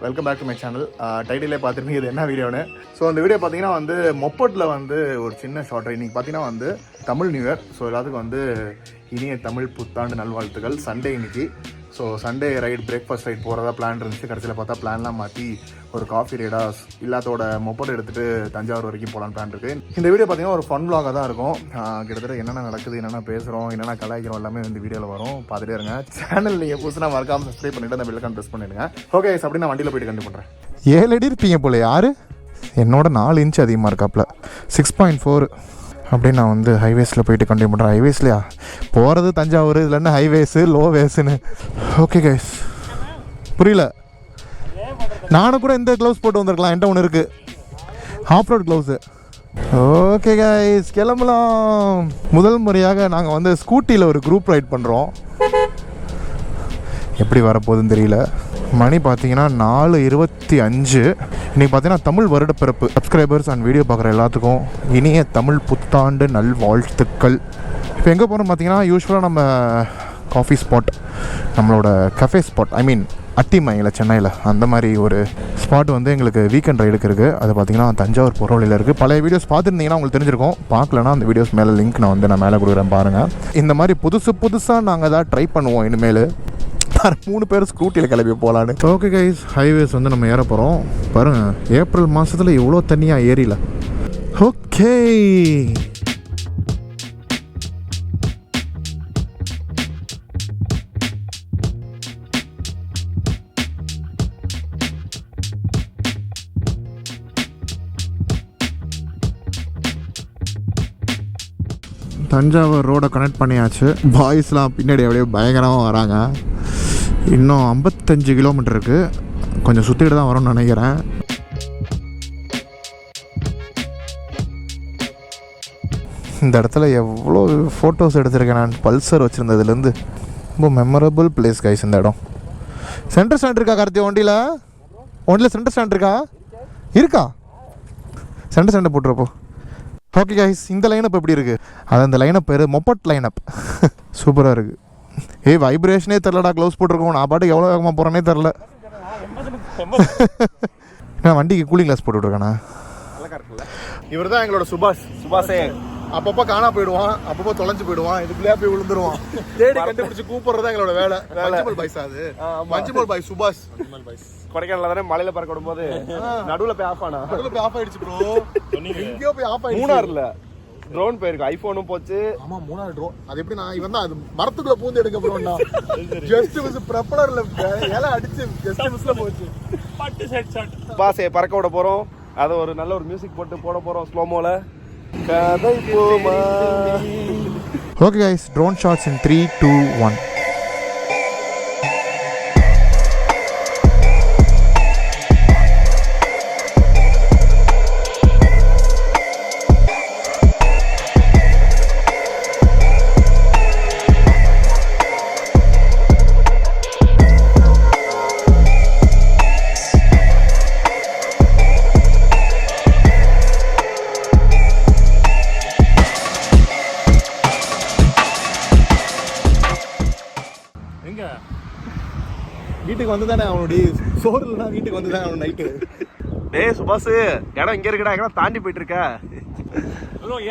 Welcome back to my channel. டைட்டிலே பார்த்துருப்பீங்க இது என்ன வீடியோன்னு. ஸோ அந்த வீடியோ பார்த்தீங்கன்னா வந்து மொப்பட்டில் வந்து ஒரு சின்ன ஷார்ட் ரைட். இன்றைக்கி பார்த்தீங்கன்னா வந்து தமிழ் நியூ இயர். ஸோ எல்லாத்துக்கும் வந்து இனிய தமிழ் புத்தாண்டு நல்வாழ்த்துக்கள். சண்டே இன்னைக்கு. So Sunday right breakfast right போகிறதா பிளான் இருந்துச்சு. கடைசியில் பார்த்தா பிளான்லாம் மாற்றி ஒரு காஃபி ரைடாக எல்லாத்தோட மொப்பட் எடுத்துகிட்டு தஞ்சாவூர் வரைக்கும் போகலான்னு பிளான் இருக்குது. இந்த வீடியோ பார்த்தீங்கன்னா ஒரு ஃபன் vlog-ஆ தான் இருக்கும். கிட்டத்தட்ட என்னென்ன நடக்குது, என்னென்ன பேசுகிறோம், என்னென்ன கலாய்க்கிறோம் எல்லாமே இந்த வீடியோவில் வரும். பார்த்துட்டே இருங்க. சேனல் நீங்கள் புதுசாக மறக்காமல் சப்ஸ்கிரைப் பண்ணிவிட்டு அந்த பெல்லைக்கான் ப்ரெஸ் பண்ணிடுங்க. ஓகே, அப்படி நான் வண்டியில் போய்ட்டு கண்டிப்பாக பண்ணுறேன். 7 அடி இருப்பீங்க போல. யார் என்னோட 4 இன்ச் அதிகமாக இருக்காப்புல. 6.4 அப்படின்னு நான் வந்து ஹைவேஸில் போயிட்டு கண்டினியூ பண்ணுறேன். ஹைவேஸ்லையா போகிறது தஞ்சாவூர், இதில் என்ன ஹைவேஸு லோ வேஸுன்னு. ஓகே கைஸ், புரியல. நானும் கூட இந்த க்ளவுஸ் போட்டு வந்திருக்கலாம். என்கிட்ட ஒன்று இருக்குது, off road gloves. Okay guys, கிளம்பலாம். முதல் முறையாக நாங்கள் வந்து ஸ்கூட்டியில் ஒரு குரூப் ரைட் பண்ணுறோம். எப்படி வரப்போகுதுன்னு தெரியல. மணி பார்த்தீங்கன்னா 4:25. இன்றைக்கி பார்த்தீங்கன்னா தமிழ் வருடப்பிறப்பு. சப்ஸ்கிரைபர்ஸ் அண்ட் வீடியோ பார்க்குற எல்லாத்துக்கும் இனிய தமிழ் புத்தாண்டு நல்வாழ்த்துக்கள். இப்போ எங்கே போகிறோம் பார்த்தீங்கன்னா, யூஸ்வலாக நம்ம காஃபி ஸ்பாட், நம்மளோட கஃபே ஸ்பாட், ஐ மீன் அட்டிமையில் சென்னையில் அந்த மாதிரி ஒரு ஸ்பாட் வந்து எங்களுக்கு வீக்கெண்ட் ரைடுக்கு இருக்குது. அது பார்த்திங்கன்னா தஞ்சாவூர் போகிற வழியில் இருக்குது. பழைய வீடியோஸ் பார்த்துருந்தீங்கன்னா உங்களுக்கு தெரிஞ்சிருக்கும். பார்க்கலன்னா அந்த வீடியோஸ் மேலே லிங்க் நான் மேலே கொடுக்குறேன் பாருங்கள். இந்த மாதிரி புதுசாக நாங்கள் தான் ட்ரை பண்ணுவோம் இனிமேல். 3 பேர் ஸ்கூட்டியில் கிளம்பி போகலான்னு. ஓகே கைஸ், ஹைவேஸ் வந்து நம்ம ஏற போகிறோம். பாருங்கள், ஏப்ரல் மாதத்தில் இவ்வளோ தண்ணியாக ஏறில. ஓகே, தஞ்சாவூர் ரோடை கனெக்ட் பண்ணியாச்சு. பாய்ஸ்லாம் பின்னாடி அப்படியே பயங்கரமாக வராங்க. இன்னும் 55 கிலோமீட்டர் இருக்குது. கொஞ்சம் சுற்றிட்டு தான் வரும்னு நினைக்கிறேன். இந்த இடத்துல எவ்வளோ ஃபோட்டோஸ் எடுத்திருக்கேன் நான். பல்சர் வச்சுருந்ததுலேருந்து ரொம்ப மெமரபிள் பிளேஸ் கைஸ் இந்த இடம். சென்டர் ஸ்டாண்ட் இருக்கா கார்த்தி? ஒன்றில் சென்டர் ஸ்டாண்ட் இருக்கா? சென்டர் ஸ்டாண்டை போட்டுருப்போ. ஓகே கைஸ், இந்த லைனப் எப்படி இருக்குது? அது அந்த லைனப் பேர் மொப்பட் லைனப். சூப்பராக இருக்குது. வைப்ரேஷனே தெரிலடா, க்ளவுஸ் போட்டிருக்கோம். நான் பாட்டுக்கு எவ்வளோ வேகமாக போகிறேனே தெரில. நான் வண்டிக்கு கூலிங் கிளாஸ் போட்டு விட்ருக்கேண்ணா. இவர் தான் எங்களோட சுபாஷே. அப்பப்போ காணா போயிடுவான், அப்பப்போ தொலைஞ்சு போயிடுவான், இதுக்குள்ளேயே போய் விழுந்துருவான். தேடி கண்டுபிடிச்சு கூப்பிடுறதா எங்களோட வேலை. மஞ்சுமல் பாய்ஸ். அது மஞ்சுமல் பாய் சுபாஷ். கொடைக்கானல தானே மலையில பறக்கும் போது நடுவுல போய் ஆஃப் ஆயிடுச்சு ப்ரோ. எங்கேயோ போய் ஆஃப் ஆயிடுச்சு. மூணாறுல ட்ரோன் போயிருக்கு, ஐபோனும் போச்சு. ஆமா, மூணாறு ட்ரோன். அது எப்படி நான் இவன் தான் அது மரத்துக்குள்ள பூந்து எடுக்க போறோம்னா ஜஸ்ட் மிஸ் ப்ரொப்பலர்ல எல்லாம் அடிச்சு ஜஸ்ட் மிஸ்ல போச்சு. பட்டு செட் ஷாட் பாஸே பறக்க விட போறோம். அது ஒரு நல்ல ஒரு மியூசிக் போட்டு போட போறோம் ஸ்லோமோல. கதை போமா. ஓகே கைஸ், ட்ரோன் ஷாட்ஸ் இன் 3, 2, 1. வீட்டுக்கு வந்து தானே அவனுடைய சோறுலாம் வீட்டுக்கு வந்து தான் அவன் நைட்டு. டேய் சுபாஷ், இடம் இங்கே இருக்குடா, எங்கே தாண்டி போயிட்டு இருக்க?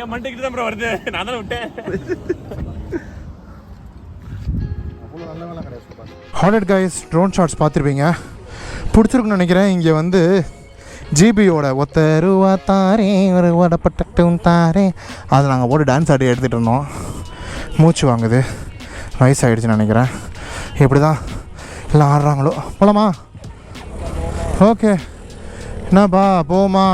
என் மண்டைக்கிட்டு தான் ப்ரோ வருது, நான் தானே விட்டேன். அவ்வளோ நல்லவெல்லாம் கிடையாது சுபாஷ். ஹார்டட் கைஸ், ட்ரோன் ஷாட்ஸ் பார்த்துருப்பீங்க, பிடிச்சிருக்குன்னு நினைக்கிறேன். இங்கே வந்து ஜிபியோட ஒத்த ரூவா தாரே ஒரு வடப்பட்டும் தாரே அதை நாங்கள் போட்டு டான்ஸ் ஆடி எடுத்துகிட்டு இருந்தோம். மூச்சு வாங்குது, வயசாகிடுச்சுன்னு நினைக்கிறேன். எப்படி தான் எல்லாம் ஆடுறாங்களோ. போலாமா? ஓகே, என்னப்பா போமா?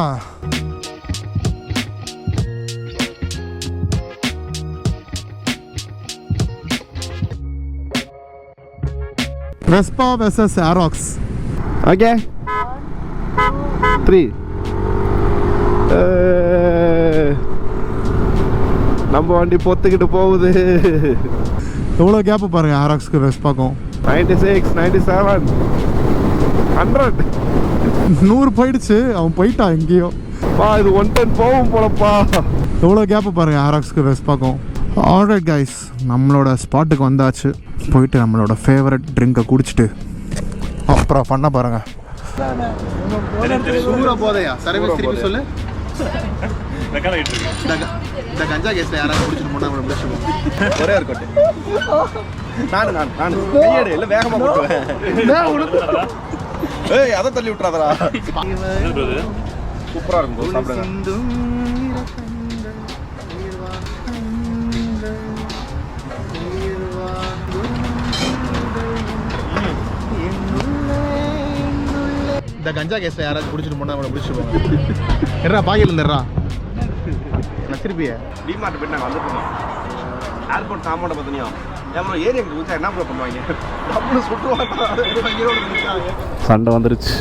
VESPA vs AEROX. ஓகே 3. நம்ம வண்டி பொத்துக்கிட்டு போகுது. எவ்வளோ கேப்பு பாருங்க AEROXக்கு VESPAக்கும். 96, 97, 100. 100 போயிடுச்சு. அவன் போயிட்டான் எங்கேயோ. இது 110 போகும் போலப்பா. எவ்வளோ கேப்பு பாருங்க AEROXக்கு VESPAக்கும். ஆல்ரைட் கைஸ், நம்மளோட ஸ்பாட்டுக்கு வந்தாச்சு. போயிட்டு நம்மளோட ஃபேவரட் ட்ரிங்கை குடிச்சிட்டு அப்புறம் பண்ண பாருங்கள். சூற போதையா சர்வீஸ் திருப்பி சொல்லு. ரெக்கார்ட் ஆயிட்டு இருக்கு. இந்த கஞ்சா கேஸ்ல யாராவது குடிச்சிட்டு போனா அவனை பிடிச்சிடுவோம். ஒரே ஒரு கொட்டை. நான் கையெடு இல்ல வேகமா போட்டுவேன். ஏய் அத தள்ளி விட்டுறாதடா. சூப்பரா இருக்கும் bro, சாப்பிடுங்க. இந்த கஞ்சா கேஸ்ல யாராவது குடிச்சிட்டு போனா அவனை பிடிச்சிடுவாங்க. என்னடா பாக்கெட்ல இருந்துறா நச்சிருப்பியே. டிமார்ட் போய் நாங்கள் வந்துட்டோம். ஏர்போர்ட் காம்பவுண்டை பார்த்தீங்க ஏமா ஏரியாவுக்கு குடிச்சா என்ன ப்ரோ பண்ணுவாங்க? நம்மளும் சுட்டுவாங்க. சண்டை வந்துருச்சு.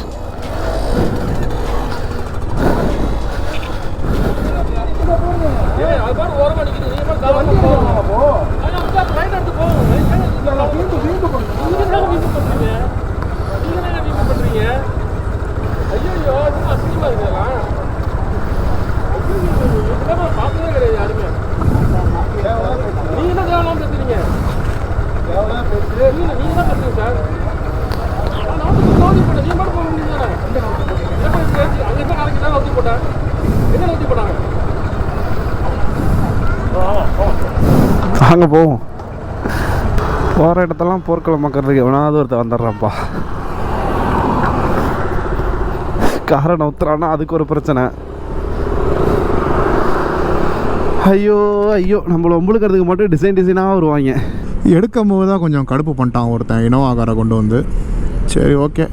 அங்கே போவோம். போகிற இடத்தெல்லாம் போர்க்களம் பார்க்கறதுக்கு எவனாவது ஒருத்தர் வந்துடுறான்ப்பா. காரை நவுத்துறான்னா அதுக்கு ஒரு பிரச்சனை. ஐயோ ஐயோ நம்மளை ஒம்பளுக்கிறதுக்கு மட்டும் டிசைனாக வருவாங்க. எடுக்கும் போது தான் கொஞ்சம் கடுப்பு பண்ணிட்டான் ஒருத்தன் இனோவா காரை கொண்டு வந்து. சரி ஓகே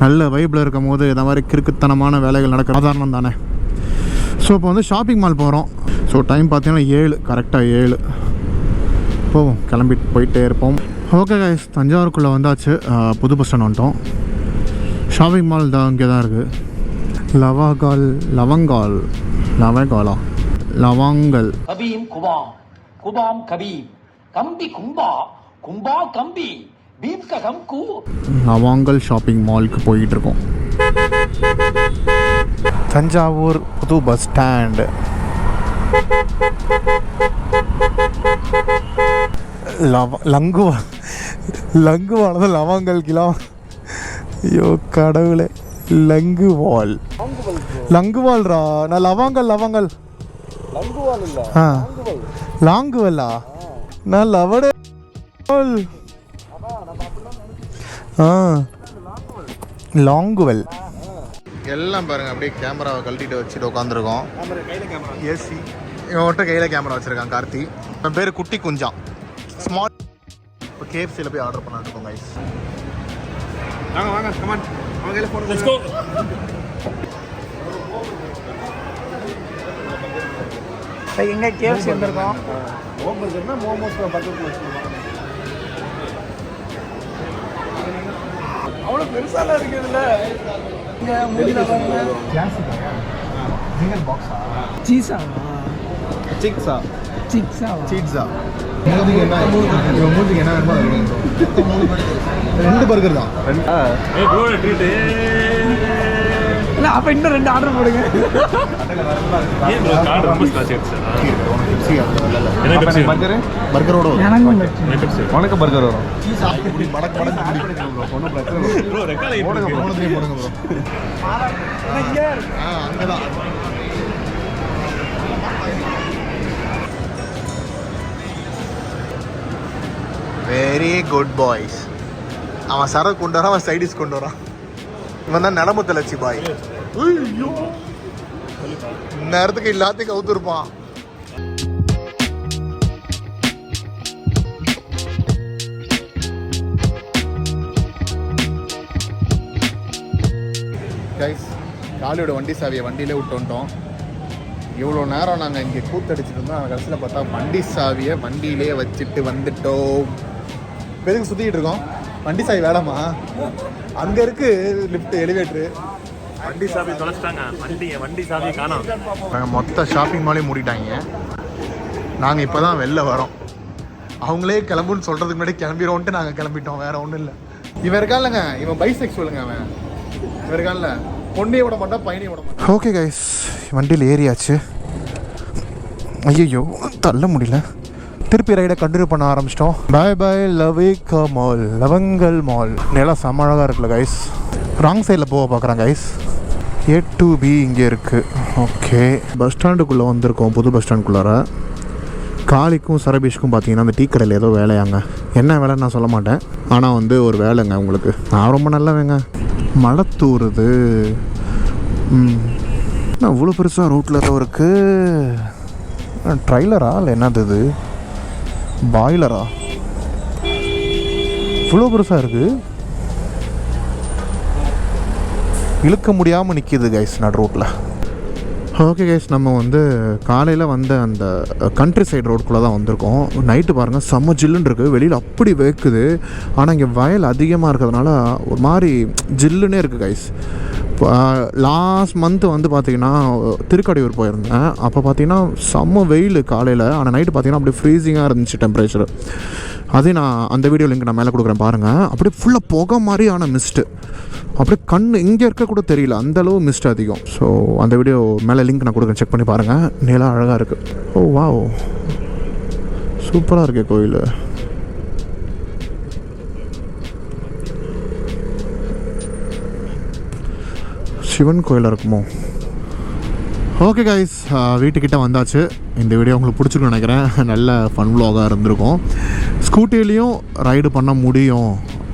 நல்ல வைப்பில் இருக்கும் போது இந்த மாதிரி கிறுக்குத்தனமான வேலைகள் நடக்கிற சாதாரணம் தானே. ஸோ இப்போ வந்து ஷாப்பிங் மால் போகிறோம். ஸோ டைம் பார்த்தீங்கன்னா 7 கரெக்டாக 7 போவோம். கிளம்பிட்டு போயிட்டே இருப்போம். ஓகே கைஸ், தஞ்சாவூருக்குள்ளே வந்தாச்சு. புது பஸ் ஸ்டாண்ட் வந்துட்டோம். ஷாப்பிங் மால் தான் இங்கே தான் இருக்குது. லவங்கல் கபீம் குபாம் குபாம் கபீம் கம்பி கும்பா கும்பா கம்பி பீம் ககம் கூ. லவங்கல் ஷாப்பிங் மாலுக்கு போயிட்டு இருக்கோம். தஞ்சாவூர் புது பஸ் ஸ்டாண்டு. லங்குவானது லவங்கல் கிலோ. ஐயோ கடவுளே, லங்குவால்ரா. நான் லவங்கல் லாங்குவல்லா. நான் லவடே லாங்குவல். எல்லாம் பாருங்க அப்படியே கேமராவை கழட்டிட்டு வச்சுட்டு உட்காந்துருக்கோம். ஏசி இவன்கிட்ட கையில் கேமரா வச்சுருக்கான் கார்த்தி. என் பேர் குட்டி குஞ்சான். ஸ்மால். இப்போ கேஎஃப்சியில் போய் ஆர்டர் பண்ணலான்னு இருக்கோம் கைஸ். வாங்க கமான். அவங்க கையில் ஃபோன். Let's go. எங்கே கேஎஃப்சி வந்திருக்கோம். மோமோஸ் பக்கத்தில் வச்சுருக்கோம். அவ்வளோ பெருசாலாம் இருக்குதுல்ல. சீஸா மூதிக்கு என்ன வேணுமோ 2 பர்கர் தான். இல்லை அப்போ இன்னும் 2 ஆர்டர் போடுங்க. பர்கரோட உனக்கு பர்கர் வரும். அங்கதான் வெரி குட் பாய்ஸ். அவன் சரக்கு கொண்டு வரான், அவன் சைடிஸ் கொண்டு வரான். இவன் தான் நடமுத்தலட்சி பாய். ஐயோ நேரத்துக்கு எல்லாத்தையும் கவுத்துருப்பான். கைஸ், காலியோட வண்டி சாவியை வண்டியிலே விட்டு வந்துட்டோம். இவ்வளோ நேரம் நாங்கள் இங்கே கூத்தடிச்சிட்டு இருந்தோம். நாங்கள் கடைசியில் பார்த்தா வண்டி சாவியை வண்டியிலே வச்சுட்டு வந்துட்டோம். எதுக்கு சுற்றிக்கிட்டு இருக்கோம்? வண்டி சாவி வேலைமா? அங்கே இருக்கு லிஃப்ட், எலிவேட்ரு. வண்டி சாவி தொலைச்சிட்டாங்க. வண்டி சாவி காணோம். நாங்கள் மொத்த ஷாப்பிங் மாலையும் மூடிட்டாங்க. நாங்கள் இப்போ தான் வெளில வரோம். அவங்களே கிளம்புன்னு சொல்கிறதுக்கு முன்னாடி கிளம்பிடுவோன்ட்டு நாங்கள் கிளம்பிட்டோம். வேறு ஒன்றும் இல்லை. இவன் இருக்கா இல்லைங்க, இவன் பைசெக்சுவலுங்க. அவன் இவன் இருக்கான்ல, பொண்ணையை விட மாட்டான், பையனையும் விட மாட்டான். ஓகே கைஸ், வண்டியில் ஏறியாச்சு. ஐயோ தள்ள முடியல. திருப்பி ரைடை கண்டினியூ பண்ண ஆரம்பிச்சிட்டோம். பாய் பாய் லவிகா மால், லவங்கல் மால். நிலம் செம்ம அழகாக இருக்குல்ல கைஸ். ராங் சைடில் போக பார்க்குறேன் கைஸ். A to B இங்கே இருக்குது. ஓகே, பஸ் ஸ்டாண்டுக்குள்ளே வந்திருக்கோம். புது பஸ் ஸ்டாண்டுக்குள்ளார காளிக்கும் சரபீஷ்க்கும் பார்த்தீங்கன்னா அந்த டீ கடையில் ஏதோ வேலையாங்க. என்ன வேலைன்னு நான் சொல்ல மாட்டேன், ஆனால் வந்து ஒரு வேலைங்க உங்களுக்கு. நான் ரொம்ப நல்லவேங்க. மழை தூறுது. இவ்வளோ பெருசாக ரோட்டில் ஏதோ இருக்குது. ட்ரைலரா இல்லை என்னது இது, பாய்லரா? இவ்வளோ பெருசாக இருக்குது, இழுக்க முடியாமல் நிற்கிது கைஸ் நடு ரோட்டில். ஓகே கைஸ், நம்ம வந்து காலையில் வந்த அந்த கண்ட்ரி சைடு ரோடுக்குள்ளே தான் வந்திருக்கோம். நைட்டு பாருங்கள் செம்ம ஜில்லுன்னு இருக்குது, வெளியில் அப்படி வேக்குது. ஆனால் இங்கே வயல் அதிகமாக இருக்கிறதுனால ஒரு மாதிரி ஜில்லுன்னே இருக்குது கைஸ். லாஸ்ட் மந்த்து வந்து பார்த்திங்கன்னா திருக்கடையூர் போயிருந்தேன். அப்போ பார்த்திங்கன்னா செம்ம வெயில் காலையில், ஆனால் நைட்டு பார்த்திங்கன்னா அப்படியே ஃப்ரீசிங்காக இருந்துச்சு டெம்பரேச்சர். அதே நான் அந்த வீடியோ லிங்க் நான் மேலே கொடுக்குறேன் பாருங்கள். அப்படியே ஃபுல்லாக புகை மாதிரியான மிஸ்ட்டு, அப்படியே கண் இங்கே இருக்க கூட தெரியல, அந்தளவு மிஸ்ட் அதிகம். ஸோ அந்த வீடியோ மேலே லிங்க் நான் கொடுக்குறேன், செக் பண்ணி பாருங்கள். நிலம் அழகாக இருக்குது. ஓ வாவ், சூப்பராக இருக்கே கோயில். சிவன் கோயிலாக இருக்குமோ? ஓகே கைஸ், வீட்டுக்கிட்ட வந்தாச்சு. இந்த வீடியோ உங்களுக்கு பிடிச்சிருக்குன்னு நினைக்கிறேன். நல்ல ஃபன் vlog-ஆக இருந்திருக்கும். ஸ்கூட்டிலையும் ரைடு பண்ண முடியும்,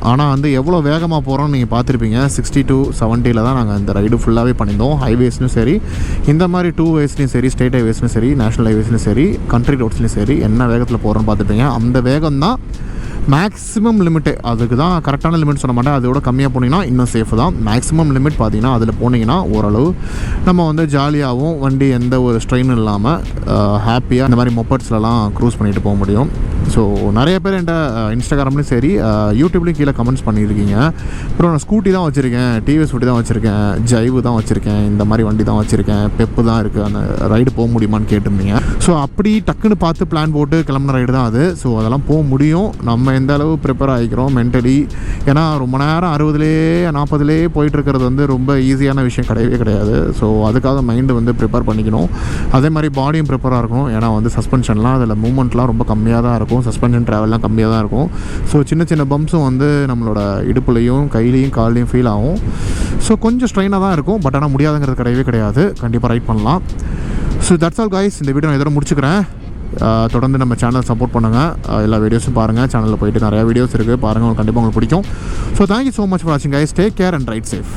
ஆனால் வந்து எவ்வளோ வேகமாக போகிறோம்னு நீங்கள் பார்த்துருப்பீங்க. 60 to 70 தான் நாங்கள் இந்த ரைடு ஃபுல்லாகவே பண்ணியிருந்தோம். ஹைவேஸ்லையும் சரி, இந்த மாதிரி 2 வேஸ்லையும் சரி, ஸ்டேட் ஹைவேஸ்லையும் சரி, நேஷனல் ஹைவேஸ்லையும் சரி, கண்ட்ரி ரோட்ஸ்லையும் சரி, என்ன வேகத்தில் போகிறோன்னு பார்த்துருப்பீங்க. அந்த வேகம் தான் மேக்ஸிமம் லிமிட்டு. அதுக்கு தான் கரெக்டான லிமிட் சொல்ல மாட்டேன், அதோட கம்மியாக போனீங்கன்னா இன்னும் சேஃபு தான். மேக்ஸிமம் லிமிட் பார்த்தீங்கன்னா அதில் போனீங்கன்னா ஓரளவு நம்ம வந்து ஜாலியாகவும் வண்டி எந்த ஒரு ஸ்ட்ரெயின் இல்லாமல் ஹாப்பியாக இந்த மாதிரி மொப்பட்ஸ்லலாம் க்ரூஸ் பண்ணிட்டு போக முடியும். ஸோ நிறைய பேர் என்கிட்ட இன்ஸ்டாகிராம்லேயும் சரி யூடியூப்லேயும் கீழே கமெண்ட்ஸ் பண்ணியிருக்கீங்க. அப்புறம் நான் ஸ்கூட்டி தான் வச்சுருக்கேன், டிவிஎஸ் ஸ்கூட்டி தான் வச்சுருக்கேன், ஜைவு தான் வச்சுருக்கேன், இந்த மாதிரி வண்டி தான் வச்சுருக்கேன், பெப்பு தான் இருக்குது, அந்த ரைடு போக முடியுமான்னு கேட்டிருந்தீங்க. ஸோ அப்படி டக்குன்னு பார்த்து பிளான் போட்டு கிளம்புன ரைடு தான் அது. ஸோ அதெல்லாம் போக முடியும். நம்ம எந்த அளவு ப்ரிப்பேர் ஆகிக்கிறோம் மென்டலி. ஏன்னா ரொம்ப நேரம் 60லேயே 40லேயே போயிட்டுருக்கிறது வந்து ரொம்ப ஈஸியான விஷயம் கிடையவே கிடையாது. ஸோ அதுக்காக மைண்டு வந்து ப்ரிப்பேர் பண்ணிக்கணும். அதே மாதிரி பாடியும் ப்ரிப்பேராக இருக்கணும். ஏன்னா வந்து சஸ்பென்ஷன்லாம் அதில் மூவ்மெண்ட்லாம் ரொம்ப கம்மியாக தான் இருக்கும், சஸ்பென்ஷன் ட்ராவல்லாம் கம்மியாக தான் இருக்கும். ஸோ சின்ன சின்ன பம்ப்ஸும் வந்து நம்மளோட இடுப்புலையும் கையிலையும் கால்லையும் ஃபீல் ஆகும். ஸோ கொஞ்சம் ஸ்ட்ரெயினாக தான் இருக்கும், பட் ஆனால் முடியாதுங்கிறது கிடையவே கிடையாது. கண்டிப்பாக ரைட் பண்ணலாம். ஸோ தட்ஸ் ஆல் கைஸ், இந்த வீடியோ நான் இதோட முடிச்சுக்கிறேன். தொடர்ந்து நம்ம சேனலை சப்போர்ட் பண்ணுங்கள். எல்லா வீடியோஸும் பாருங்கள். சேனலில் போயிட்டு நிறையா வீடியோஸ் இருக்குது பாருங்கள், உங்களுக்கு கண்டிப்பாக உங்களுக்கு பிடிக்கும். So thank you so much for வாட்சிங் guys. Take care and ride safe.